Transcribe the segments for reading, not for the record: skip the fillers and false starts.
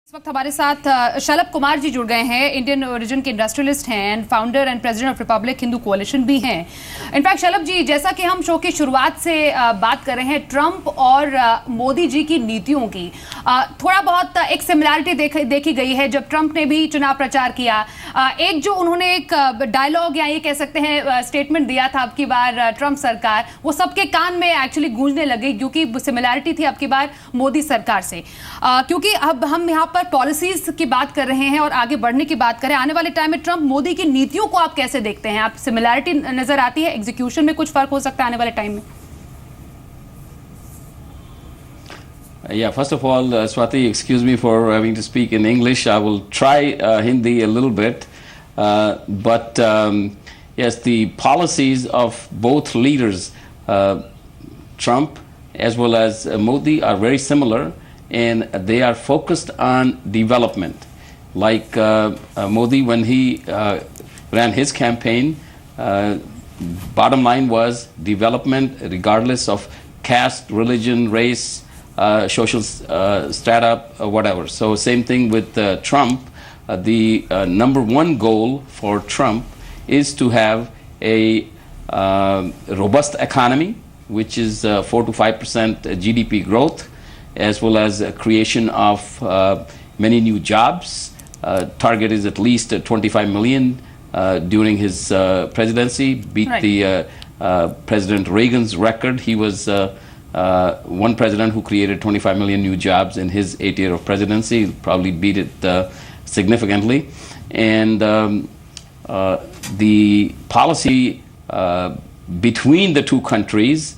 इस वक्त हमारे साथ शलभ कुमार जी जुड़ गए हैं। इंडियन ओरिजिन के इंडस्ट्रियलिस्ट हैं and founder and president of Republic Hindu coalition भी हैं। इनफैक्ट शलभ जी, जैसा कि हम शो की शुरुआत से बात कर रहे हैं ट्रंप और मोदी जी की नीतियों की, थोड़ा बहुत एक सिमिलैरिटी देखी गई है। जब ट्रंप ने भी चुनाव प्रचार किया, एक जो उन्होंने एक डायलॉग या ये कह सकते हैं स्टेटमेंट दिया था अब की बार ट्रंप सरकार, वो सबके कान में एक्चुअली गूंजने लगी क्योंकि सिमिलैरिटी थी अब की बार मोदी सरकार से। क्योंकि अब हम यहाँ पर पॉलिसीज की बात कर रहे हैं और आगे बढ़ने की बात करें, आने वाले टाइम में ट्रंप मोदी की नीतियों को आप कैसे देखते हैं? आप सिमिलैरिटी नजर आती है, एग्जीक्यूशन में कुछ फर्क हो सकता है आने वाले टाइम में? Yeah, first of all, Swati, excuse me for having to speak in English. I will try Hindi a little bit. But yes, the policies of both leaders, Trump as well as Modi, are very similar, and they are focused on development. Like Modi, when he ran his campaign, bottom line was development regardless of caste, religion, race, social strata, whatever. So same thing with Trump. The number one goal for Trump is to have a robust economy, which is 4 to 5% GDP growth, as well as creation of many new jobs. Target is at least 25 million during his presidency, beat the President Reagan's record. He was one president who created 25 million new jobs in his 8 years of presidency. He'll probably beat it significantly. And the policy between the two countries,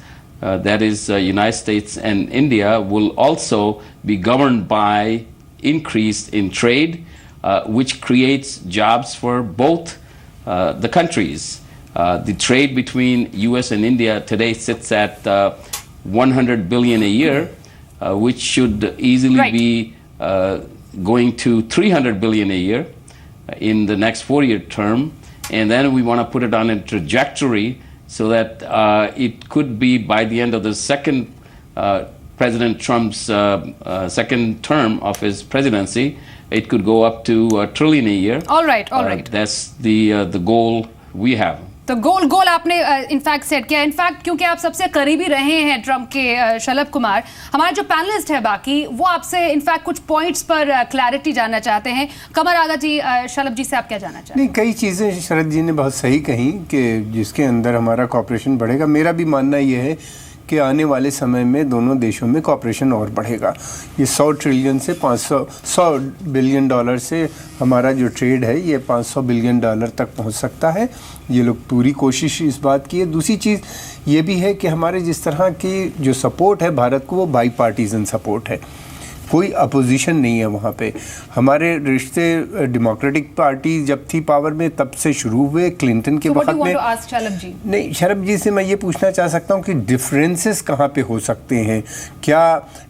that is United States and India, will also be governed by increase in trade, which creates jobs for both the countries. The trade between US and India today sits at 100 billion a year, which should easily be going to 300 billion a year in the next 4-year term. And then we want to put it on a trajectory so that it could be by the end of the second President Trump's second term of his presidency, it could go up to $1 trillion a year. All right. That's the goal we have. तो गोल आपने in fact set किया। In fact क्योंकि आप सबसे करीबी रहे हैं Trump के, शलभ कुमार, हमारे जो पैनलिस्ट है बाकी, वो आपसे इनफैक्ट कुछ पॉइंट्स पर क्लैरिटी जानना चाहते हैं। कमर आगा जी, शलभ जी से आप क्या जानना चाहते हैं? नहीं, कई चीज़ें शरद जी ने बहुत सही कही कि जिसके अंदर हमारा कॉपरेशन बढ़ेगा। मेरा भी मानना ये है कि आने वाले समय में दोनों देशों में कॉपरेशन और बढ़ेगा। ये 100 ट्रिलियन से 100 बिलियन डॉलर से हमारा जो ट्रेड है ये 500 बिलियन डॉलर तक पहुंच सकता है। ये लोग पूरी कोशिश इस बात की है। दूसरी चीज़ ये भी है कि हमारे जिस तरह की जो सपोर्ट है भारत को, वो बाई पार्टीजन सपोर्ट है, कोई अपोजिशन नहीं है वहाँ पे। हमारे रिश्ते डेमोक्रेटिक पार्टी जब थी पावर में तब से शुरू हुए, क्लिंटन के वक्त में। नहीं, शलभ जी से मैं ये पूछना चाह सकता हूँ कि डिफरेंसेस कहाँ पे हो सकते हैं? क्या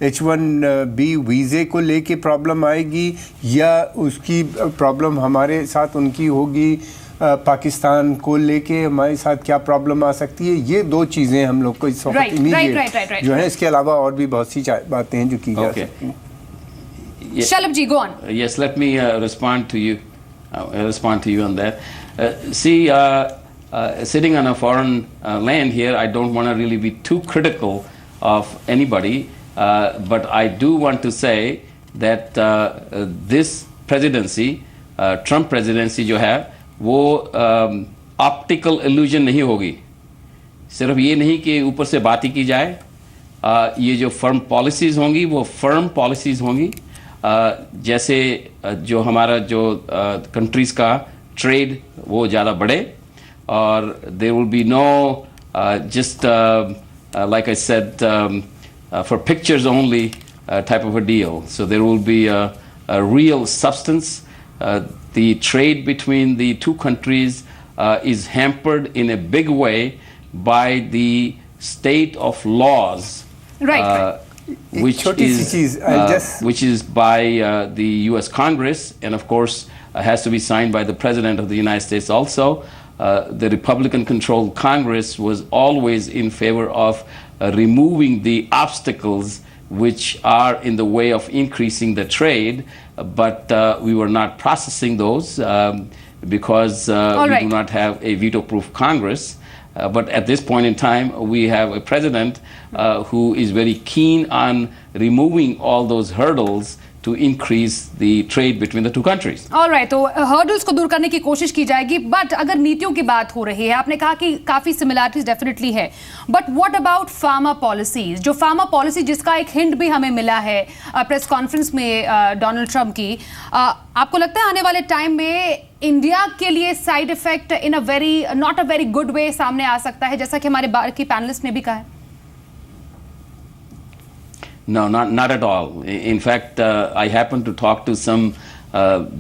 H1B वीज़े को लेके प्रॉब्लम आएगी या उसकी प्रॉब्लम हमारे साथ उनकी होगी? पाकिस्तान को लेके हमारे साथ क्या प्रॉब्लम आ सकती है? ये दो चीज़ें हम लोग को इस वक्त इमीडिएट जो है। इसके अलावा और भी बहुत सी बातें हैं जो की जा सकती हैं। Shalabh ji, go on. Yes, let me respond to you on that. See, sitting on a foreign land here, I don't want to really be too critical of anybody, but I do want to say that this presidency, Trump presidency जो है, वो optical illusion नहीं होगी। सिर्फ ये नहीं कि ऊपर से बात ही की जाए। ये जो फर्म पॉलिसीज़ होंगी वो फर्म पॉलिसीज़ होंगी। जैसे जो हमारा जो कंट्रीज़ का ट्रेड वो ज़्यादा बढ़े, और there will be no just like I said for pictures only type of a deal. So there will be a real substance. The trade between the two countries is hampered in a big way by the state of laws. Right. Which is by the U.S. Congress, and of course has to be signed by the President of the United States also. The Republican-controlled Congress was always in favor of removing the obstacles which are in the way of increasing the trade, but we were not processing those because we do not have a veto-proof Congress. But at this point in time, we have a president who is very keen on removing all those hurdles to increase the trade between the two countries. All right, तो hurdles को दूर करने की कोशिश की जाएगी, but अगर नीतियों की बात हो रही है, आपने कहा कि काफी सिमिलरिटीज डेफिनेटली है, but what about pharma policies? जो फार्मा पॉलिसी जिसका एक हिंट भी हमें मिला है प्रेस कॉन्फ्रेंस में डोनाल्ड ट्रंप की, आपको लगता है आने वाले टाइम में इंडिया के लिए side effect in a very not a very good way सामने आ सकता है, जैसा कि हमारे बाकी पैनलिस्ट ने भी कहा है? No, not at all. In fact, I happened to talk to some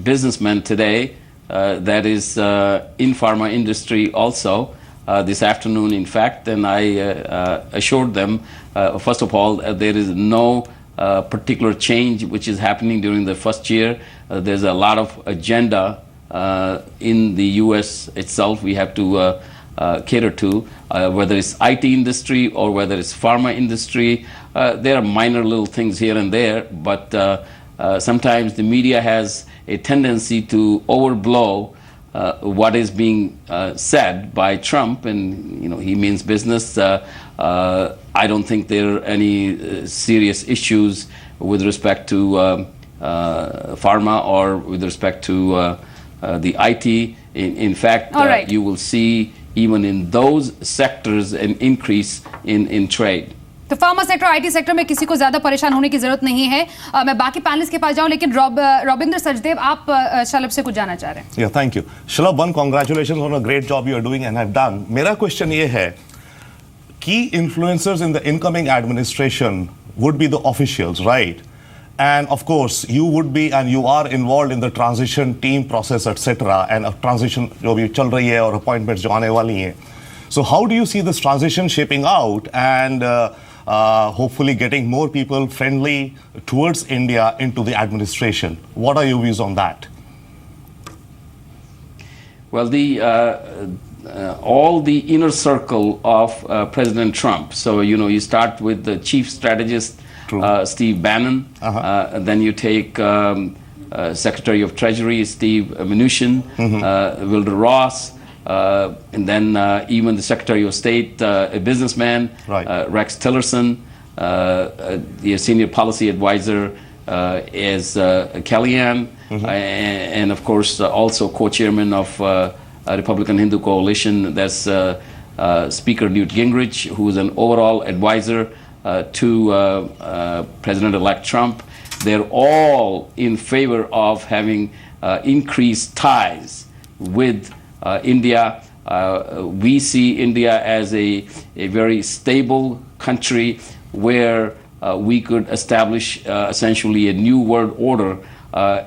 businessmen today that is in pharma industry also this afternoon, in fact, and I assured them, first of all, there is no particular change which is happening during the first year. There's a lot of agenda in the U.S. itself we have to cater to, whether it's IT industry or whether it's pharma industry. There are minor little things here and there, but sometimes the media has a tendency to overblow what is being said by Trump, and he means business. I don't think there are any serious issues with respect to pharma or with respect to the IT. In fact, you will see even in those sectors an increase in trade. तो pharma sector IT sector में किसी को ज्यादा परेशान होने की जरूरत नहीं है। मैं बाकी पैनलिस्ट के पास जाऊं, लेकिन रॉबिंदर सचदेव, आप शलभ से कुछ जानना चाह रहे हैं? Thank you Shalabh, one congratulations on a great job you are doing and have done. मेरा क्वेश्चन ये है, की influencers in the incoming administration would be the officials, right? And of course, you would be and you are involved in the transition team process, etc. And a transition जो भी चल रही है और appointments जो आने वाली हैं. So how do you see this transition shaping out and hopefully getting more people friendly towards India into the administration? What are your views on that? Well, all the inner circle of President Trump. So you start with the chief strategist. Steve Bannon, then you take Secretary of Treasury Steve Mnuchin, Wilbur Ross, and then even the Secretary of State, a businessman, Rex Tillerson, the senior policy advisor is Kellyanne, and of course also co-chairman of Republican Hindu Coalition, that's Speaker Newt Gingrich, who is an overall advisor to President-elect Trump. They're all in favor of having increased ties with India. We see India as a very stable country where we could establish essentially a new world order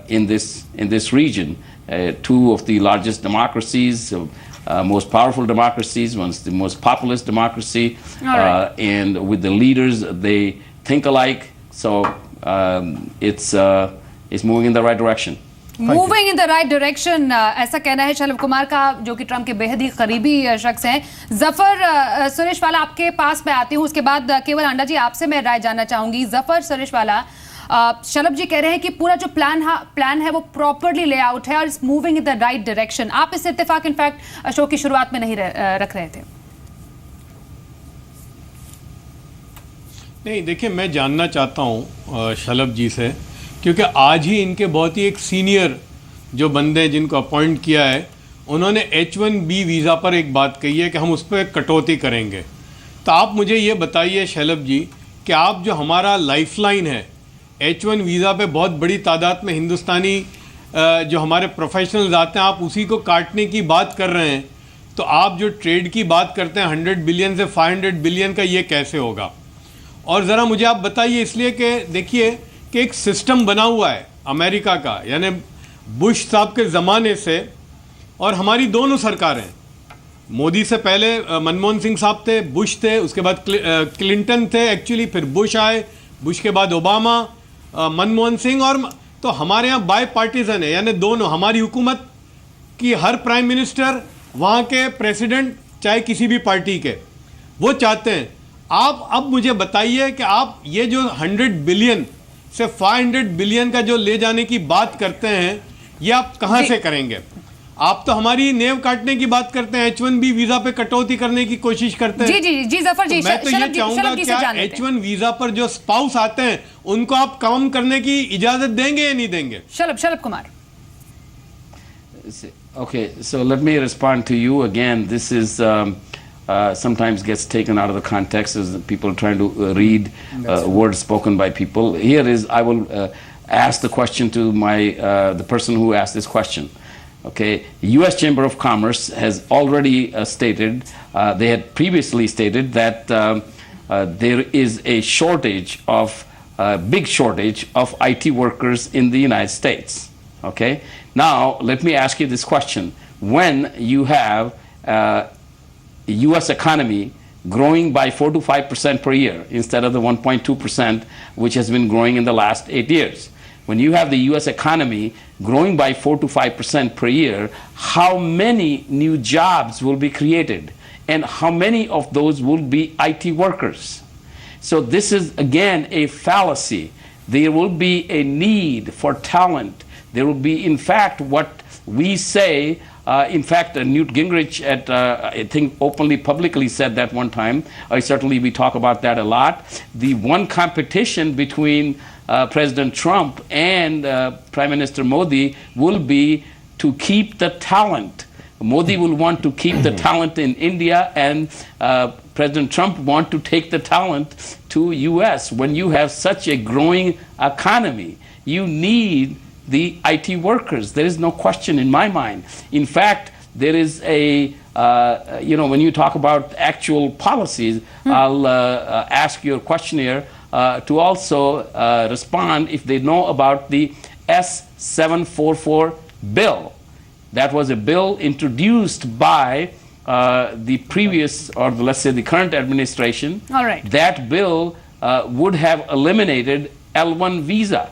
in this region. Two of the largest democracies, most powerful democracies, one's the most populous democracy, and with the leaders, they think alike. So it's moving in the right direction. Moving in the right direction, ऐसा कहना है शलभ कुमार का, जो कि Trump के बेहद ही करीबी शख्स हैं। जफर सुरेशवाला, आपके पास मैं आती हूँ, उसके बाद केवल अंडा जी आपसे मैं राय जानना चाहूंगी। जफर सुरेशवाला, शलभ जी कह रहे हैं कि पूरा जो प्लान है वो प्रॉपरली लेआउट है और it's moving in the right direction. आप इस इत्तेफाक इनफैक्ट शो की शुरुआत में नहीं रख रहे थे। नहीं, देखिए, मैं जानना चाहता हूँ शलभ जी से, क्योंकि आज ही इनके बहुत ही एक सीनियर जो बंदे जिनको अपॉइंट किया है, उन्होंने H1B वीज़ा पर एक बात कही है कि हम उस पर कटौती करेंगे। तो आप मुझे ये बताइए शलभ जी कि आप जो हमारा लाइफलाइन है, H1 वीज़ा पे बहुत बड़ी तादाद में हिंदुस्तानी जो हमारे प्रोफेशनल्स आते हैं, आप उसी को काटने की बात कर रहे हैं। तो आप जो ट्रेड की बात करते हैं 100 बिलियन से 500 बिलियन का, ये कैसे होगा? और ज़रा मुझे आप बताइए, इसलिए कि देखिए कि एक सिस्टम बना हुआ है अमेरिका का, यानी बुश साहब के ज़माने से, और हमारी दोनों सरकारें, मोदी से पहले मनमोहन सिंह साहब थे, बुश थे, उसके बाद क्लिंटन थे एक्चुअली, फिर बुश आए, बुश के बाद ओबामा, मनमोहन सिंह, और तो हमारे यहाँ बाई पार्टीजन है, यानी दोनों, हमारी हुकूमत की हर प्राइम मिनिस्टर, वहाँ के प्रेसिडेंट चाहे किसी भी पार्टी के, वो चाहते हैं आप अब मुझे बताइए कि आप ये जो 100 बिलियन से 500 बिलियन का जो ले जाने की बात करते हैं, ये आप कहां से करेंगे? आप तो हमारी नेव काटने की बात करते हैं, H1B वीजा पे कटौती करने की कोशिश करते हैं। जी जी जी जफर जी, तो मैं तो ये चाहूंगा क्या H1 वीजा पर जो स्पाउस आते हैं उनको आप काम करने की इजाजत देंगे या नहीं देंगे? Shalabh Kumar. Okay, so let me respond to you again. This is sometimes gets taken out of the context as people trying to read words spoken by people. Here is, I will ask the question to the person who asked this question. Okay, U.S. Chamber of Commerce has already stated, they had previously stated that there is a shortage of, big shortage of IT workers in the United States. Okay, now let me ask you this question. When you have U.S. economy growing by 4 to 5% per year instead of the 1.2% which has been growing in the last 8 years, when you have the U.S. economy growing by 4 to 5% per year, how many new jobs will be created? And how many of those will be IT workers? So this is, again, a fallacy. There will be a need for talent. There will be, in fact, what we say, in fact, Newt Gingrich, I think, openly, publicly said that one time. Certainly, we talk about that a lot. The one competition between President Trump and Prime Minister Modi will be to keep the talent. Modi will want to keep the talent in India, and President Trump want to take the talent to U.S. When you have such a growing economy, you need the IT workers. There is no question in my mind. In fact, there is a, when you talk about actual policies, I'll ask your questionnaire to also respond if they know about the S744 bill. That was a bill introduced by the previous, or let's say the current administration. All right. That bill would have eliminated L1 visa,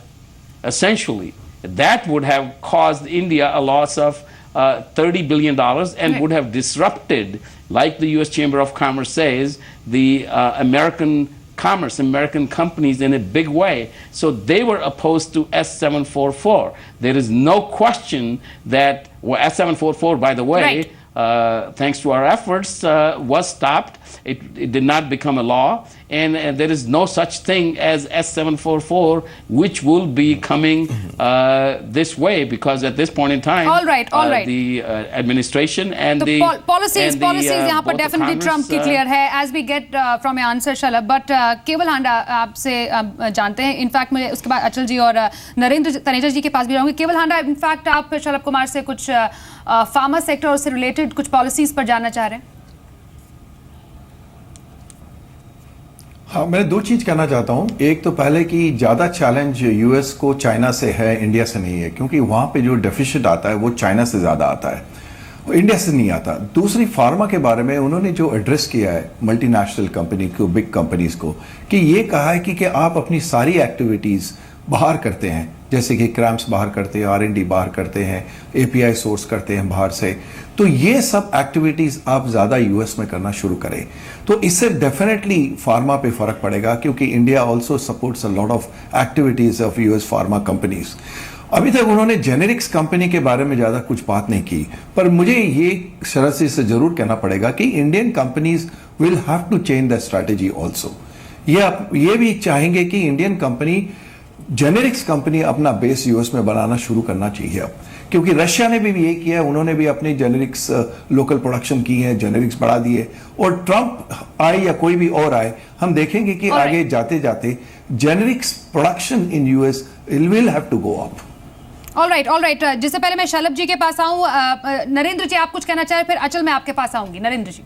essentially. That would have caused India a loss of $30 billion and would have disrupted, like the U.S. Chamber of Commerce says, the American commerce, American companies in a big way. So they were opposed to S744. There is no question that, well, S744, by the way, thanks to our efforts, was stopped. It did not become a law. And there is no such thing as S744, which will be coming this way, because at this point in time, the administration and the policies यहाँ पर definitely Trump की clear है. As we get from your answer, Shalabh, but केवल हांडा आपसे जानते हैं. In fact मुझे उसके बाद अचल जी और नरेंद्र तनेजा जी के पास भी जाऊंगी. केवल हांडा, इनफैक्ट आप शलभ कुमार से कुछ फार्मा सेक्टर से रिलेटेड कुछ पॉलिसीज पर जानना चाह रहे हैं. हाँ, मैं दो चीज़ कहना चाहता हूँ. एक तो पहले कि ज़्यादा चैलेंज यूएस को चाइना से है, इंडिया से नहीं है, क्योंकि वहाँ पे जो डेफिसिट आता है वो चाइना से ज़्यादा आता है, वो इंडिया से नहीं आता. दूसरी, फार्मा के बारे में उन्होंने जो एड्रेस किया है मल्टीनेशनल कंपनी को, बिग कंपनीज को, कि ये कहा है कि आप अपनी सारी एक्टिविटीज़ बाहर करते हैं, जैसे कि क्रैम्प्स बाहर करते हैं, R&D बाहर करते हैं, API सोर्स करते हैं बाहर से, तो ये सब एक्टिविटीज़ आप ज़्यादा यूएस में करना शुरू करें. तो इससे डेफिनेटली फार्मा पे फ़र्क पड़ेगा, क्योंकि India also supports a lot of activities of US pharma companies. अभी तक उन्होंने जेनेरिक्स कंपनी के बारे में ज़्यादा कुछ बात नहीं की, पर मुझे ये शरत से ज़रूर कहना पड़ेगा कि Indian companies will have to change the strategy also. ये भी चाहेंगे कि इंडियन कंपनी, जेनेरिक्स कंपनी अपना बेस यूएस में बनाना शुरू करना चाहिए अब, क्योंकि रशिया ने भी ये किया है. उन्होंने भी अपनी जेनेरिक्स लोकल प्रोडक्शन की है, जेनेरिक्स बढ़ा दिए. और ट्रंप आए या कोई भी और आए, हम देखेंगे कि आगे जाते जाते generics production in US will have to go up. All right. जिससे पहले मैं शलभ जी के पास आऊं, नरेंद्र जी आप कुछ कहना चाहें, फिर अचल मैं आपके पास आऊंगी. नरेंद्र जी.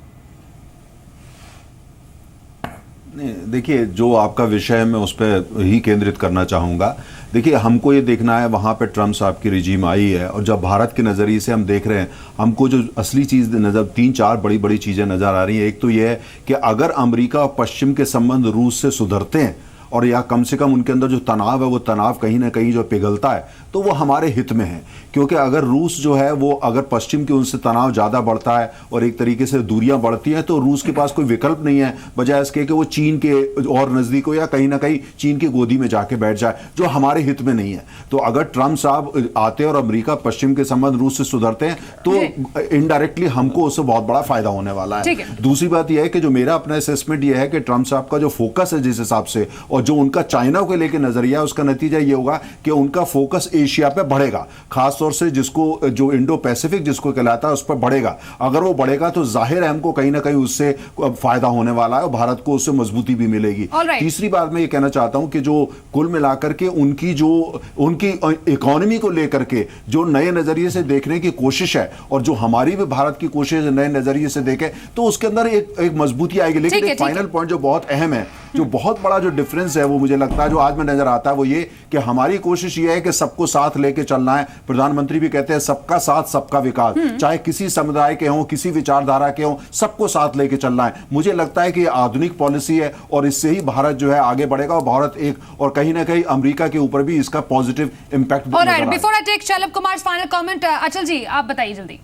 देखिए, जो आपका विषय है मैं उस पर ही केंद्रित करना चाहूँगा. देखिए, हमको ये देखना है वहाँ पे ट्रम्प साहब की रिजीम आई है, और जब भारत के नज़रिए से हम देख रहे हैं, हमको जो असली चीज़ नज़र 3-4 बड़ी चीज़ें नज़र आ रही हैं. एक तो ये है कि अगर अमेरिका और पश्चिम के संबंध रूस से सुधरते हैं और या कम से कम उनके अंदर जो तनाव है वो तनाव कहीं ना कहीं जो पिघलता है तो वो हमारे हित में है। क्योंकि अगर रूस जो है वो अगर पश्चिम के उनसे तनाव ज़्यादा बढ़ता है और एक तरीके से दूरियां बढ़ती हैं तो रूस के पास कोई विकल्प नहीं है बजाय इसके कि वो चीन के और नज़दीक हो या कहीं ना कहीं चीन की गोदी में जाके बैठ जाए, जो हमारे हित में नहीं है। तो अगर ट्रंप साहब आते और अमेरिका पश्चिम के संबंध रूस से सुधरते हैं तो इनडायरेक्टली हमको उससे बहुत बड़ा फायदा होने वाला है। दूसरी बात यह है कि जो मेरा अपना असेसमेंट यह है कि ट्रंप साहब का जो फोकस है जिस हिसाब से और जो उनका चाइना को लेकर नजरिया है उसका नतीजा यह होगा कि उनका फोकस एशिया पे बढ़ेगा, खासतौर से जिसको जो इंडो पैसिफिक जिसको कहलाता है उस पर बढ़ेगा। अगर वो बढ़ेगा तो जाहिर है हमको कहीं ना कहीं उससे फायदा होने वाला है और भारत को उससे मजबूती भी मिलेगी। तीसरी बात मैं ये कहना चाहता हूं कि जो कुल मिलाकर के उनकी इकोनॉमी को लेकर के जो नए नजरिए से देखने की कोशिश है और जो हमारी भी भारत की कोशिश है नए नजरिए से देखें तो उसके अंदर एक मजबूती आएगी। लेकिन एक फाइनल पॉइंट जो बहुत अहम है, जो बहुत बड़ा जो डिफरेंस है वो मुझे लगता है जो आज में नजर आता है वो ये कि हमारी कोशिश ये है कि सबको साथ लेके चलना है। प्रधानमंत्री भी कहते हैं सबका साथ सबका विकास, चाहे किसी समुदाय के हों किसी विचारधारा के हों सबको साथ लेके चलना है। मुझे लगता है कि ये आधुनिक पॉलिसी है और इससे ही भारत जो है आगे बढ़ेगा और भारत एक और कहीं ना कहीं अमेरिका के ऊपर भी इसका positive impact. Before I take Shalabh Kumar final comment, Achal ji आप बताइए जल्दी।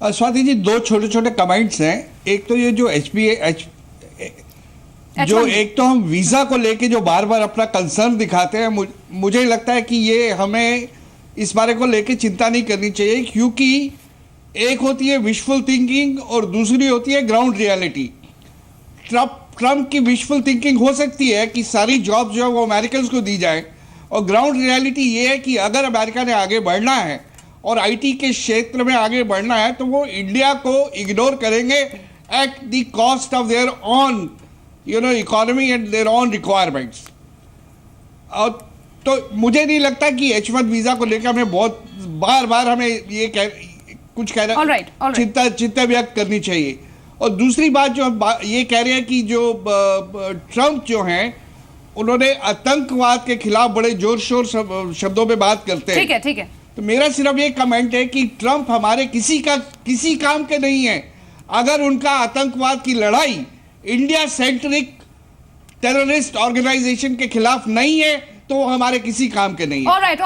स्वाति जी दो छोटे छोटे कमेंट्स हैं। एक तो ये जो जो एक तो हम वीजा को लेके जो बार बार अपना कंसर्न दिखाते हैं, मुझे लगता है कि ये हमें इस बारे को लेके चिंता नहीं करनी चाहिए, क्योंकि एक होती है विशफुल थिंकिंग और दूसरी होती है ग्राउंड रियलिटी। ट्रम्प की विशफुल थिंकिंग हो सकती है कि सारी जॉब जो है वो अमेरिकन को दी जाए, और ग्राउंड रियलिटी ये है कि अगर अमेरिका ने आगे बढ़ना है और आईटी के क्षेत्र में आगे बढ़ना है तो वो इंडिया को इग्नोर करेंगे at the cost of their own economy and their own requirements. और तो मुझे नहीं लगता कि H1 वीज़ा को लेकर हमें बहुत बार हमें ये कहना चिंता व्यक्त करनी चाहिए। और दूसरी बात जो हम ये कह रहे हैं कि जो ट्रंप जो हैं उन्होंने आतंकवाद के खिलाफ बड़े जोर शोर शब्दों में बात करते हैं। ठीक है। तो मेरा सिर्फ ये कमेंट है कि ट्रंप हमारे किसी काम के नहीं है। अगर उनका आतंकवाद की लड़ाई इंडिया सेंट्रिक टेररिस्ट ऑर्गेनाइजेशन के खिलाफ नहीं है तो वो हमारे किसी काम के नहीं है। ऑलराइट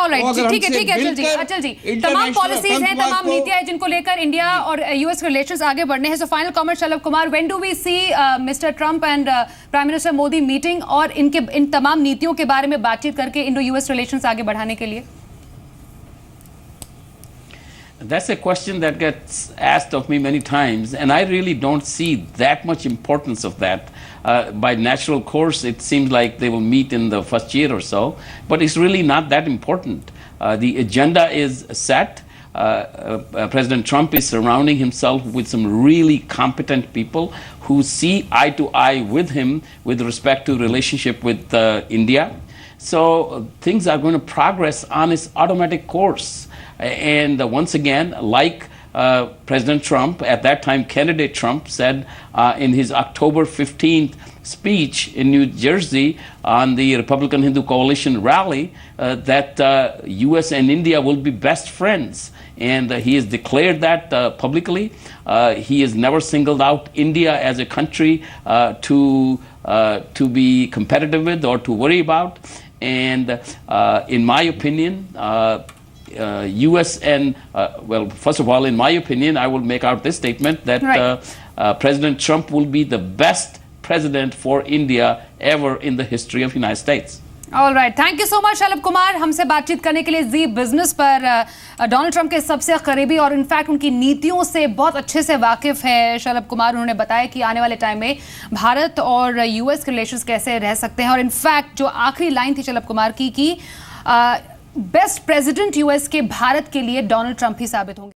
ठीक है अचल जी तमाम पॉलिसीज हैं, तमाम नीतियां हैं जिनको लेकर इंडिया और यूएस रिलेशंस आगे बढ़ने हैं। So final comment Shalabh Kumar, when do we see Mister Trump and Prime Minister Modi meeting और इन तमाम नीतियों के बारे में बातचीत करके इंडो यूएस रिलेशंस आगे बढ़ाने के लिए? That's a question that gets asked of me many times, and I really don't see that much importance of that. By natural course, it seems like they will meet in the first year or so, but it's really not that important. The agenda is set. President Trump is surrounding himself with some really competent people who see eye to eye with him with respect to relationship with India. So things are going to progress on its automatic course. And once again, like President Trump, at that time candidate Trump said in his October 15th speech in New Jersey on the Republican Hindu Coalition rally that US and India will be best friends. And he has declared that publicly. He has never singled out India as a country to be competitive with or to worry about. And in my opinion, US and, well, first of all, in my opinion, I will make out this statement that President Trump will be the best president for India ever in the history of United States. All right, thank you so much Shalabh Kumar, हमसे बातचीत करने के लिए। जी business पर Donald Trump के सबसे करीबी और इनफैक्ट उनकी नीतियों से बहुत अच्छे से वाकिफ है शलभ कुमार। उन्होंने बताया कि आने वाले टाइम में भारत और यूएस के रिलेशंस कैसे रह सकते हैं, और इनफैक्ट जो आखिरी लाइन थी शलभ कुमार की कि बेस्ट प्रेसिडेंट यूएस के भारत के लिए डोनाल्ड ट्रंप ही साबित होंगे।